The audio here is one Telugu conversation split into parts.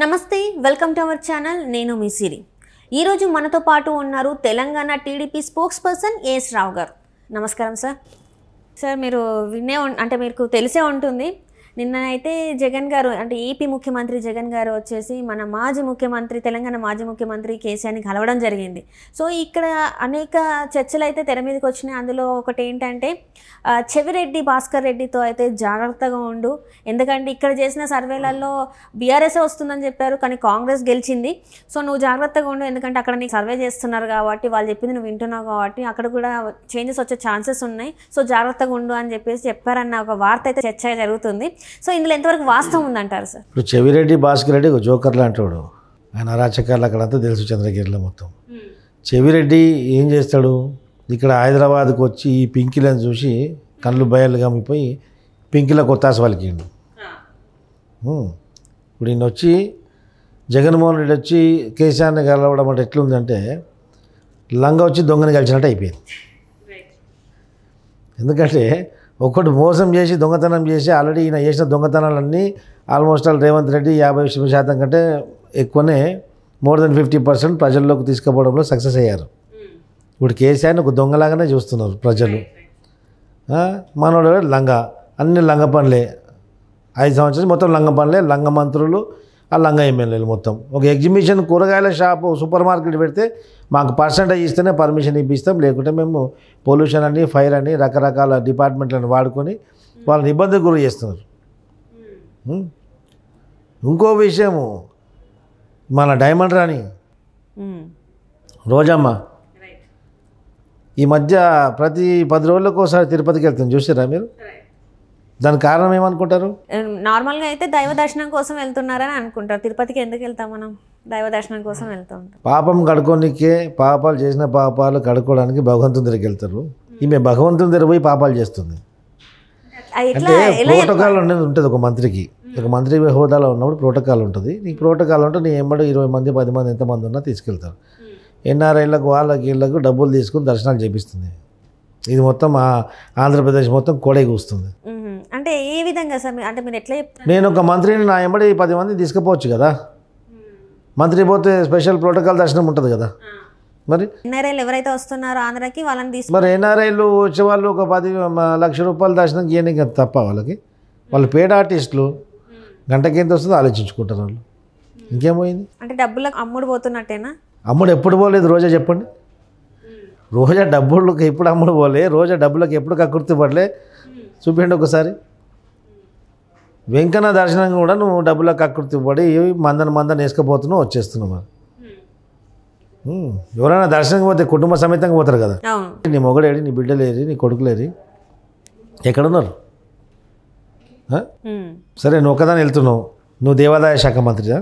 నమస్తే వెల్కమ్ టు అవర్ ఛానల్ నేను మీ సిరి ఈరోజు మనతో పాటు ఉన్నారు Telangana TDP spokesperson AS Rao garu నమస్కారం సార్ మీరు అంటే మీకు తెలిసే ఉంటుంది నిన్నైతే జగన్ గారు అంటే ఏపీ ముఖ్యమంత్రి జగన్ గారు వచ్చేసి మన మాజీ ముఖ్యమంత్రి తెలంగాణ మాజీ ముఖ్యమంత్రి కేసీఆర్ని కలవడం జరిగింది సో ఇక్కడ అనేక చర్చలు అయితే తెర మీదకి వచ్చినాయి అందులో ఒకటి ఏంటంటే చెవిరెడ్డి భాస్కర్ రెడ్డితో అయితే జాగ్రత్తగా ఉండు ఎందుకంటే ఇక్కడ చేసిన సర్వేలలో బీఆర్ఎస్ వస్తుందని చెప్పారు కానీ కాంగ్రెస్ గెలిచింది సో నువ్వు జాగ్రత్తగా ఉండు ఎందుకంటే అక్కడ నీకు సర్వే చేస్తున్నారు కాబట్టి వాళ్ళు చెప్పింది నువ్వు వింటున్నావు కాబట్టి అక్కడ కూడా చేంజెస్ వచ్చే ఛాన్సెస్ ఉన్నాయి సో జాగ్రత్తగా ఉండు అని చెప్పారన్న ఒక వార్త అయితే చర్చ జరుగుతుంది సో ఇందులో ఎంతవరకు వాస్తవం ఉందంటారు సార్ ఇప్పుడు చెవిరెడ్డి భాస్కర్ రెడ్డి ఒక జోకర్ లాంటాడు ఆయన అరాచకాలు అక్కడంతా తెలుసు చంద్రగిరిలో మొత్తం చెవిరెడ్డి ఏం చేస్తాడు ఇక్కడ హైదరాబాద్కి వచ్చి ఈ పింకిలను చూసి కళ్ళు బయలు గమ్మిపోయి పింకిలో కొత్తాస వాళ్ళకిండు ఇప్పుడు ఈయన వచ్చి జగన్మోహన్ రెడ్డి వచ్చి కేసీఆర్ని కలవడం అంటే ఎట్లుందంటే లంగ వచ్చి దొంగని కలిసినట్టు అయిపోయింది ఎందుకంటే ఒకటి మోసం చేసి దొంగతనం చేసి ఆల్రెడీ ఈయన చేసిన దొంగతనాలన్నీ ఆల్మోస్ట్ ఆల్ రేవంత్ రెడ్డి 50% కంటే ఎక్కువనే మోర్ దెన్ 50% ప్రజల్లోకి తీసుకుపోవడంలో సక్సెస్ అయ్యారు ఇప్పుడు కేసీఆర్ని ఒక దొంగలాగానే చూస్తున్నారు ప్రజలు మనోడు లంగ అన్ని లంగ పనులే 5 సంవత్సరాలు మొత్తం లంగ పనులే లంగ మంత్రులు ఆ లంగ ఎమ్మెల్యేలు మొత్తం ఒక ఎగ్జిబిషన్ కూరగాయల షాపు సూపర్ మార్కెట్ పెడితే మాకు పర్సంటేజ్ ఇస్తేనే పర్మిషన్ ఇప్పిస్తాం లేకుంటే మేము పొల్యూషన్ అని ఫైర్ అని రకరకాల డిపార్ట్మెంట్లను వాడుకొని వాళ్ళని ఇబ్బందికి గురి చేస్తున్నారు ఇంకో విషయము మన డైమండ్ రాణి రోజమ్మ ఈ మధ్య ప్రతి 10 రోజులకు ఒకసారి తిరుపతికి వెళ్తుంది చూసారా మీరు దాని కారణం ఏమనుకుంటారు నార్మల్గా అయితే దైవ దర్శనం కోసం వెళ్తున్నారని అనుకుంటారు తిరుపతికి ఎందుకు వెళ్తాం మనం దైవ దర్శనం కోసం వెళ్తూ ఉంటాం పాపం కడుకోనికే పాపాలు చేసిన పాపాలు కడుక్కోవడానికి భగవంతుని దగ్గరికి వెళ్తారు ఈమె భగవంతుని దగ్గర పోయి పాపాలు చేస్తుంది అంటే ప్రోటోకాల్ అనేది ఉంటుంది ఒక మంత్రికి ఒక మంత్రి హోదాలో ఉన్నప్పుడు ప్రోటోకాల్ ఉంటుంది నీకు ప్రోటోకాల్ ఉంటే నీ ఎంబడి 20 మంది 10 మంది ఎంతమంది ఉన్నా తీసుకెళ్తారు ఎన్ఆర్ఐలకు వాళ్ళకి వీళ్ళకు డబ్బులు తీసుకుని దర్శనాలు చేపిస్తుంది ఇది మొత్తం ఆంధ్రప్రదేశ్ మొత్తం కోడే కూస్తుంది అంటే ఏ విధంగా సార్ అంటే మీరు ఎట్లా చెప్తారు నేను ఒక మంత్రిని నా ఎంబడి 10 మంది తీసుకుపోవచ్చు కదా మంత్రి పోతే స్పెషల్ ప్రోటోకాల్ దర్శనం ఉంటుంది కదా మరి ఎన్ఆర్ఐలు ఎవరైతే వస్తున్నారో ఆంధ్రాకి వాళ్ళని మరి ఎన్ఆర్ఐలు వచ్చేవాళ్ళు ఒక 10 లక్ష రూపాయల దర్శనం చేయడానికి తప్ప వాళ్ళు పేడ్ ఆర్టిస్టులు గంటకి ఎంత వస్తుందో ఆలోచించుకుంటారు వాళ్ళు ఇంకేమైంది అంటే డబ్బులకు అమ్ముడు పోతున్నట్టేనా అమ్ముడు ఎప్పుడు పోలేదు రోజా చెప్పండి రోజా డబ్బులకు ఎప్పుడు అమ్ముడు పోలే రోజా డబ్బులకు ఎప్పుడు కక్కుర్తి పడలే చూపించండి ఒకసారి వెంకన్న దర్శనం కూడా నువ్వు డబ్బులకు కక్కుర్తి పడి మందన వేసుకపోతున్నావు వచ్చేస్తున్నావు మరి ఎవరైనా దర్శనంకి పోతే కుటుంబ సమేతంగా పోతారు కదా నీ మొగడేరి నీ బిడ్డలేరి నీ కొడుకులేరి ఎక్కడున్నారు సరే నువ్వు ఒకదాన్ని వెళ్తున్నావు నువ్వు దేవాదాయ శాఖ మంత్రిగా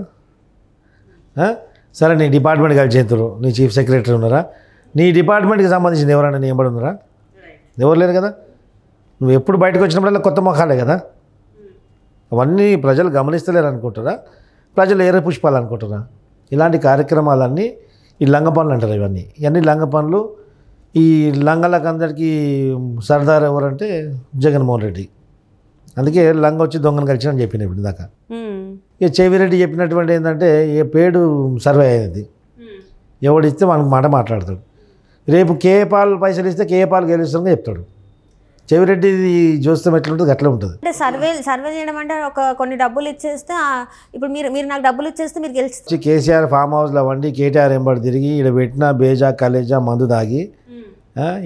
సరే నీ డిపార్ట్మెంట్ కలిసి చేతురు నీ చీఫ్ సెక్రటరీ ఉన్నారా నీ డిపార్ట్మెంట్కి సంబంధించిన ఎవరైనా నీ ఎంబడి ఉన్నారా ఎవరు లేరు కదా నువ్వు ఎప్పుడు బయటకు వచ్చినప్పుడల్లా కొత్త మొఖాలే కదా అవన్నీ ప్రజలు గమనిస్తలేరు అనుకుంటారా ప్రజలు ఏరే పుష్పాలు అనుకుంటారా ఇలాంటి కార్యక్రమాలన్నీ ఈ లంగ పనులు అంటారు ఇవన్నీ లంగ పనులు ఈ లంగలకు అందరికీ సర్దార్ ఎవరంటే జగన్మోహన్ రెడ్డి అందుకే లంగ వచ్చి దొంగను కలిసినని చెప్పిన ఇప్పుడు దాకా ఇక చెవిరెడ్డి చెప్పినటువంటి ఏంటంటే ఏ పేడు సర్వే అయ్యేది ఎవడిస్తే మనకు మాట మాట్లాడతాడు రేపు కేఏపాల్ పైసలు ఇస్తే కేఏపాల్ గెలుస్తారని చెప్తాడు చెవిరెడ్డి చూస్తాం ఎట్లుంటుంది అట్లా ఉంటుంది అంటే సర్వే చేయడం అంటే కొన్ని డబ్బులు ఇచ్చేస్తే ఇప్పుడు మీరు నాకు డబ్బులు ఇచ్చేస్తే మీరు గెలిచి కేసీఆర్ ఫామ్ హౌస్లో వండి కేటీఆర్ ఎంబడి తిరిగి ఈడ పెట్టిన బేజా కలేజా మందు తాగి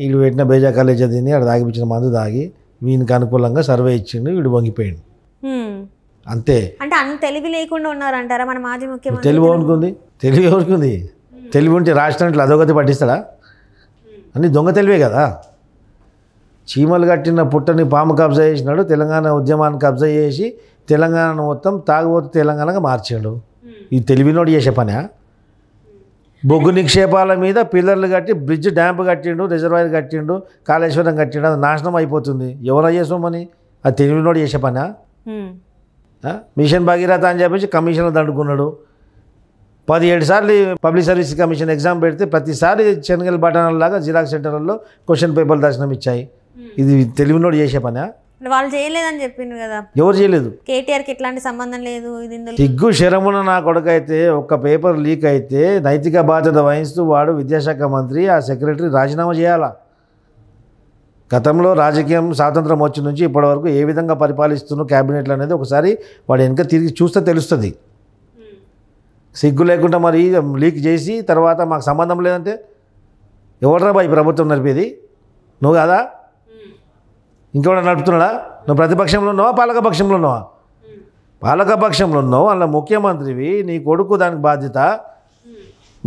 ఈడ పెట్టిన బేజా కలేజా తిని ఆడ తాగిపించిన మందు తాగి వీనికి అనుకూలంగా సర్వే ఇచ్చిండు వీడు వంగిపోయిండు అంతే అంటే అంత తెలివి లేకుండా ఉన్నారంటారా మన మాజీ ముఖ్యమంత్రి తెలివి ఎవరికి ఉంది తెలివి ఉంటే రాష్ట్రానికి అధోగతి పట్టిస్తాడా అన్ని దొంగ తెలివే కదా చీమలు కట్టిన పుట్టని పాము కబ్జా చేసినాడు తెలంగాణ ఉద్యమాన్ని కబ్జా చేసి తెలంగాణ మొత్తం తాగుబోతు తెలంగాణగా మార్చాడు ఈ తెలివినోడు చేసే పనా బొగ్గు నిక్షేపాల మీద పిల్లర్లు కట్టి బ్రిడ్జ్ డ్యాంప్ కట్టిండు రిజర్వాయర్ కట్టిండు కాళేశ్వరం కట్టిండు అది నాశనం అయిపోతుంది ఎవరో చేసామని అది తెలివినోడు చేసే పనా మిషన్ భగీరథ అని చెప్పేసి కమిషన్లు దండుకున్నాడు 17 సార్లు పబ్లిక్ సర్వీస్ కమిషన్ ఎగ్జామ్ పెడితే ప్రతిసారి చెనగల్ బటన్లాగా జిరాక్స్ సెంటర్లలో క్వశ్చన్ పేపర్లు దర్శనం ఇచ్చాయి ఇది తెలివినోడు చేసే పనా వాళ్ళు చేయలేదని చెప్పిండ్రు కదా, ఎవరు చేయలేదు. కేటీఆర్కి ఎట్లాంటి సంబంధం లేదు ఇది ఇందులో. సిగ్గు శరమున నా కొడుకైతే ఒక్క పేపర్ లీక్ అయితే నైతిక బాధ్యత వహిస్తూ వాడు విద్యాశాఖ మంత్రి, ఆ సెక్రటరీ రాజీనామా చేయాలా. గతంలో రాజకీయం స్వాతంత్రం వచ్చి నుంచి ఇప్పటివరకు ఏ విధంగా పరిపాలిస్తున్న క్యాబినెట్లు అనేది ఒకసారి వాడు వెనక తిరిగి చూస్తే తెలుస్తుంది. సిగ్గు లేకుండా మరి లీక్ చేసి తర్వాత మాకు సంబంధం లేదంటే ఎవడరా బాయ్ ప్రభుత్వం నడిపేది? నువ్వు కాదా? ఇంకెవడ నడుపుతున్నాడా? నువ్వు ప్రతిపక్షంలో ఉన్నావా పాలకపక్షంలో ఉన్నావా? పాలకపక్షంలో ఉన్నావు, అలా ముఖ్యమంత్రివి, నీ కొడుకు దానికి బాధ్యత.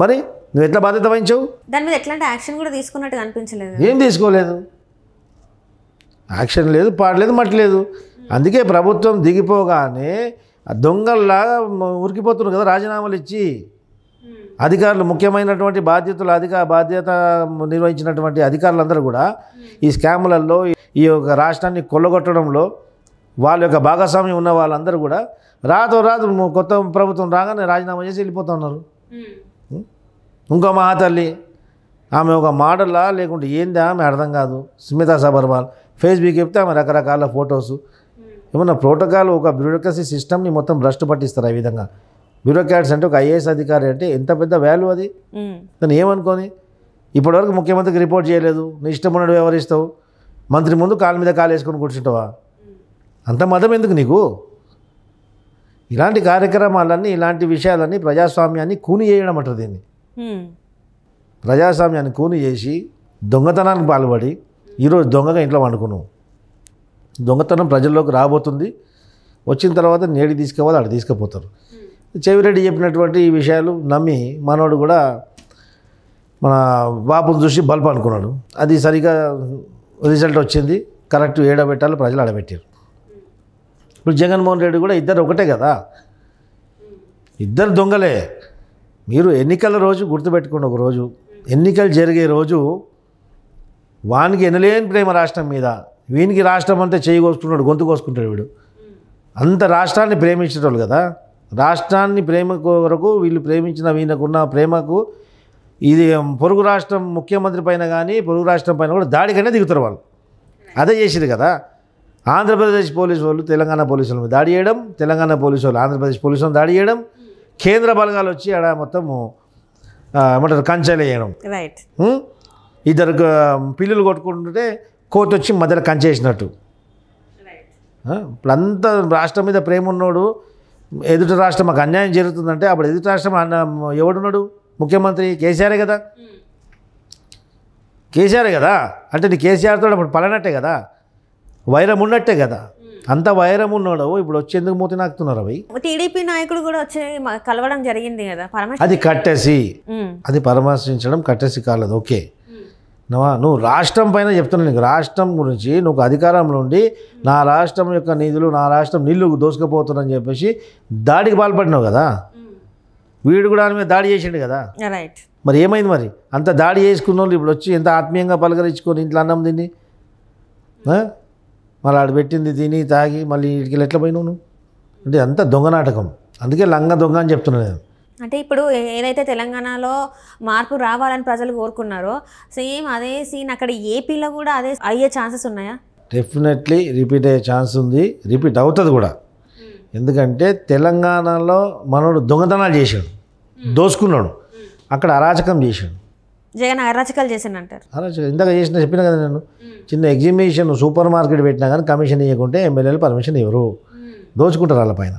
మరి నువ్వు ఎట్లా బాధ్యత వహించావు? దాని మీద ఎట్లాంటి యాక్షన్ కూడా తీసుకున్నట్టు అనిపించలేదు. ఏం తీసుకోలేదు, యాక్షన్ లేదు, పాడలేదు, మట్టలేదు. అందుకే ప్రభుత్వం దిగిపోగానే దొంగల్లా ఉరికిపోతున్నారు కదా రాజీనామాలు ఇచ్చి. అధికారులు ముఖ్యమైనటువంటి బాధ్యత నిర్వహించినటువంటి అధికారులందరూ కూడా ఈ స్కాములలో ఈ యొక్క రాష్ట్రాన్ని కొల్లగొట్టడంలో వాళ్ళ యొక్క భాగస్వామ్యం ఉన్న వాళ్ళందరూ కూడా రాదు కొత్త ప్రభుత్వం రాగానే రాజీనామా చేసి వెళ్ళిపోతూ ఉన్నారు. ఇంకో మహాతల్లి ఆమె ఒక మోడలా లేకుంటే ఏందా ఆమె అర్థం కాదు. స్మితా సబర్వాల్ ఫేస్బుక్ చెప్తే ఆమె రకరకాల ఫొటోసు. ఏమన్నా ప్రోటోకాల్ ఒక బ్యూరోక్రసీ సిస్టమ్ని మొత్తం భ్రష్టు పట్టిస్తారు. ఆ విధంగా బ్యూరోక్రాట్స్ అంటే ఒక ఐఏఎస్ అధికారి అంటే ఎంత పెద్ద వాల్యూ అది. దాన్ని ఏమనుకొని ఇప్పటివరకు ముఖ్యమంత్రికి రిపోర్ట్ చేయలేదు, నీ ఇష్టం ఉన్నట్టు వ్యవహరిస్తావు, మంత్రి ముందు కాలు మీద కాలు వేసుకొని కూర్చుంటావా? అంత మతం ఎందుకు నీకు? ఇలాంటి కార్యక్రమాలన్నీ ఇలాంటి విషయాలన్నీ ప్రజాస్వామ్యాన్ని కూని చేయడం అంటారు దీన్ని. ప్రజాస్వామ్యాన్ని కూని చేసి దొంగతనానికి పాల్పడి ఈరోజు దొంగగా ఇంట్లో వండుకున్నావు. దొంగతనం ప్రజల్లోకి రాబోతుంది, వచ్చిన తర్వాత నేడి తీసుకుపోవాలి, అక్కడ తీసుకుపోతారు. చెవిరెడ్డి చెప్పినటువంటి ఈ విషయాలు నమ్మి మనోడు కూడా మన బాపును చూసి బల్బ్ అనుకున్నాడు. అది సరిగా రిజల్ట్ వచ్చింది, కరెక్ట్ ఏడబెట్టాలి, ప్రజలు ఆడబెట్టారు. ఇప్పుడు జగన్మోహన్ రెడ్డి కూడా ఇద్దరు ఒకటే కదా, ఇద్దరు దొంగలే. మీరు ఎన్నికల రోజు గుర్తుపెట్టుకోండి, ఒక రోజు ఎన్నికలు జరిగే రోజు వానికి ఎనలేని ప్రేమ రాష్ట్రం మీద, వీనికి రాష్ట్రం అంతా చేయి కోసుకుంటాడు, గొంతు కోసుకుంటాడు. వీడు అంత రాష్ట్రాన్ని ప్రేమించేటోళ్ళు కదా. రాష్ట్రాన్ని ప్రేమ కొరకు వీళ్ళు ప్రేమించిన వీళ్ళకున్న ప్రేమకు ఇది పొరుగు రాష్ట్రం ముఖ్యమంత్రి పైన కానీ పొరుగు రాష్ట్రం పైన కూడా దాడికైనా దిగుతారు వాళ్ళు. అదే చేసిరు కదా. ఆంధ్రప్రదేశ్ పోలీసు వాళ్ళు తెలంగాణ పోలీసుల మీద దాడి చేయడం, తెలంగాణ పోలీసు వాళ్ళు ఆంధ్రప్రదేశ్ పోలీసు వాళ్ళు దాడి చేయడం, కేంద్ర బలగాలు వచ్చి ఆడ మొత్తము ఏమంటారు కంచెలు వేయడం. రైట్. ఇద్దరు పిల్లులు కొట్టుకుంటుంటే కోర్టు వచ్చి మధ్యలో కంచేసినట్టు. ఇప్పుడంతా రాష్ట్రం మీద ప్రేమ ఉన్నోడు ఎదుటి రాష్ట్రం మాకు అన్యాయం జరుగుతుందంటే అప్పుడు ఎదుటి రాష్ట్రం ఎవడున్నాడు? ముఖ్యమంత్రి కేసీఆరే కదా. కేసీఆరే కదా. అంటే నీ కేసీఆర్తో అప్పుడు పలనట్టే కదా, వైరం ఉన్నట్టే కదా. అంత వైరం ఉన్నాడు ఇప్పుడు వచ్చి ఎందుకు మూతి నాకుతున్నారు? అవి టీడీపీ నాయకుడు కూడా వచ్చి కలవడం జరిగింది కదా. అది కట్టేసి, అది పరామర్శించడం కట్టేసి కాలేదు. ఓకే, నువ్వు రాష్ట్రం పైన చెప్తున్నావు. నీకు రాష్ట్రం గురించి నువ్వు అధికారంలో ఉండి నా రాష్ట్రం యొక్క నిధులు, నా రాష్ట్రం నీళ్లు దోసుకుపోతున్నాఅని చెప్పేసి దాడికి పాల్పడినావు కదా. వీడు కూడా ఆయన మీద దాడి చేసిండు కదా. రైట్. మరి ఏమైంది? మరి అంత దాడి చేసుకున్న వాళ్ళు ఇప్పుడు వచ్చి ఎంత ఆత్మీయంగా పలకరించుకొని ఇంట్లో అన్నం తిని మళ్ళీ ఆడ పెట్టింది తిని తాగి మళ్ళీ ఇంటికి ఎట్లా పోయినావు నువ్వు? అంటే అంత దొంగ నాటకం. అందుకే లంగ దొంగ అని చెప్తున్నాను నేను. అంటే ఇప్పుడు ఏదైతే తెలంగాణలో మార్పు రావాలని ప్రజలు కోరుకున్నారో సేమ్ అదే సీన్ అక్కడ ఏపీలో కూడా అదే అయ్యే ఛాన్సెస్ ఉన్నాయా? డెఫినెట్లీ రిపీట్ అయ్యే ఛాన్స్ ఉంది, రిపీట్ అవుతుంది కూడా. ఎందుకంటే తెలంగాణలో మనోడు దొంగతనాలు చేశాడు, దోసుకున్నాడు, అక్కడ అరాచకం చేశాడు. జగన్ అరాచకాలు చేశానంటారు. అరాచకం ఇందాక చెప్పిన కదా నేను. చిన్న ఎగ్జిబిషన్ సూపర్ మార్కెట్ పెట్టినా కానీ కమిషన్ ఇవ్వకుంటే ఎమ్మెల్యేలు పర్మిషన్ ఇవ్వరు, దోచుకుంటారు వాళ్ళ పైన.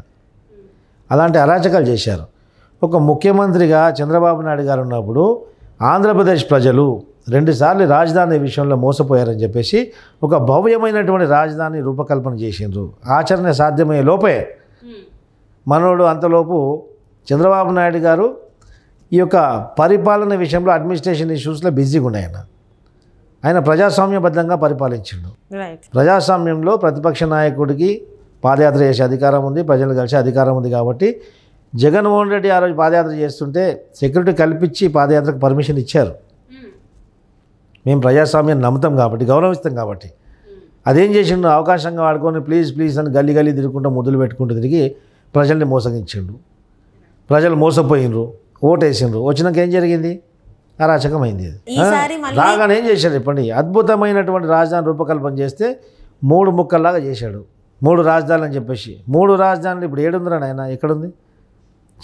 అలాంటి అరాచకాలు చేశారు. ఒక ముఖ్యమంత్రిగా చంద్రబాబు నాయుడు గారు ఉన్నప్పుడు ఆంధ్రప్రదేశ్ ప్రజలు 2 సార్లు రాజధాని విషయంలో మోసపోయారని చెప్పేసి ఒక భవ్యమైనటువంటి రాజధాని రూపకల్పన చేసిండ్రు. ఆచరణ సాధ్యమయ్యే లోపే మనోడు అంతలోపు చంద్రబాబు నాయుడు గారు ఈ యొక్క పరిపాలన విషయంలో అడ్మినిస్ట్రేషన్ ఇష్యూస్లో బిజీగా ఉన్నాయన్న. ఆయన ప్రజాస్వామ్యబద్ధంగా పరిపాలించిండు. ప్రజాస్వామ్యంలో ప్రతిపక్ష నాయకుడికి పాదయాత్ర చేసే అధికారం ఉంది, ప్రజలు కలిసే అధికారం ఉంది. కాబట్టి జగన్మోహన్ రెడ్డి ఆ రోజు పాదయాత్ర చేస్తుంటే సెక్యూరిటీ కల్పించి పాదయాత్రకు పర్మిషన్ ఇచ్చారు. మేము ప్రజాస్వామ్యాన్ని నమ్ముతాం కాబట్టి, గౌరవిస్తాం కాబట్టి. అదేం చేసిండు? అవకాశంగా వాడుకొని ప్లీజ్ ప్లీజ్ అని గల్లీ గల్లీ తిరుగుకుంటూ ముద్దులు పెట్టుకుంటూ తిరిగి ప్రజల్ని మోసగించిండు. ప్రజలు మోసపోయినరు, ఓటేసిండ్రు. వచ్చినాక ఏం జరిగింది? అరాచకమైంది. రాగానే ఏం చేశారు చెప్పండి? అద్భుతమైనటువంటి రాజధాని రూపకల్పన చేస్తే 3 ముక్కల్లాగా చేశాడు. 3 రాజధానులు అని చెప్పేసి 3 రాజధానులు ఇప్పుడు ఏడుందిరా నాయన, ఎక్కడుంది?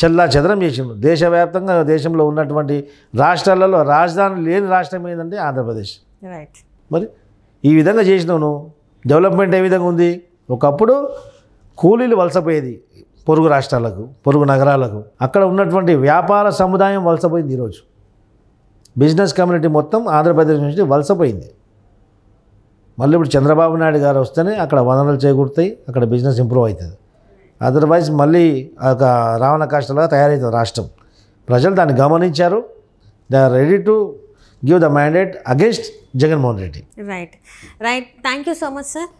చెల్లా చెదరం చేసిండు. దేశవ్యాప్తంగా దేశంలో ఉన్నటువంటి రాష్ట్రాలలో రాజధాని లేని రాష్ట్రం ఏంటంటే ఆంధ్రప్రదేశ్. రైట్. మరి ఈ విధంగా చేసినావు నువ్వు. డెవలప్మెంట్ ఏ విధంగా ఉంది? ఒకప్పుడు కూలీలు వలసపోయేది పొరుగు రాష్ట్రాలకు, పొరుగు నగరాలకు. అక్కడ ఉన్నటువంటి వ్యాపార సముదాయం వలసపోయింది. ఈరోజు బిజినెస్ కమ్యూనిటీ మొత్తం ఆంధ్రప్రదేశ్ నుంచి వలసపోయింది. మళ్ళీ ఇప్పుడు చంద్రబాబు నాయుడు గారు వస్తేనే అక్కడ వనరులు చేకూరుతాయి, అక్కడ బిజినెస్ ఇంప్రూవ్ అవుతుంది. అదర్వైజ్ మళ్ళీ ఒక రావణ కాష్టలాగా తయారవుతుంది రాష్ట్రం. ప్రజలు దాన్ని గమనించారు. They are ready to give the mandate against Jaganmohan Reddy. Right. Thank you so much sir.